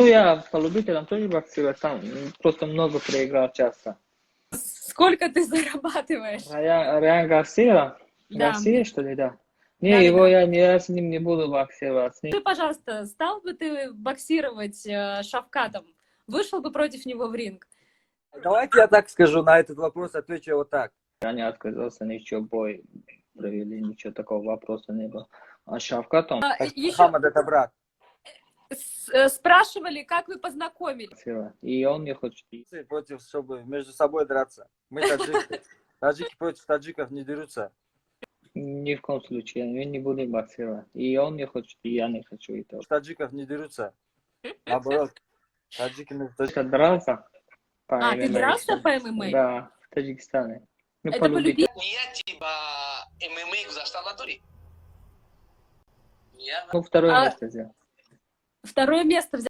Ну, я по любителям тоже боксирую, там просто много проиграл часто. Сколько ты зарабатываешь? Райан Гарсия? Да, Гарсия, что ли, да? Не, его да-да-да. я с ним не буду боксировать. Скажи, пожалуйста, стал бы ты боксировать Шавкатом? Вышел бы против него в ринг? Давайте я так скажу, на этот вопрос отвечу вот так. Я не отказался, ничего, бой провели, ничего такого вопроса не было. А Шавкатом Еще Мухаммад это брат. спрашивали, как вы познакомились. боксировать. И он не хочет. Против, чтобы между собой драться. Мы таджики. Таджики против таджиков не дерутся. Ни в коем случае, мы не будем боксировать. И он не хочет, и я не хочу этого. Таджиков не дерутся. Наоборот. Таджики между Это таджиками. дрался по А, ты ММА. дрался по ММА? Да, в Таджикистане. Ну, Это полюбить? Ну, второе место взял. Второе место взял.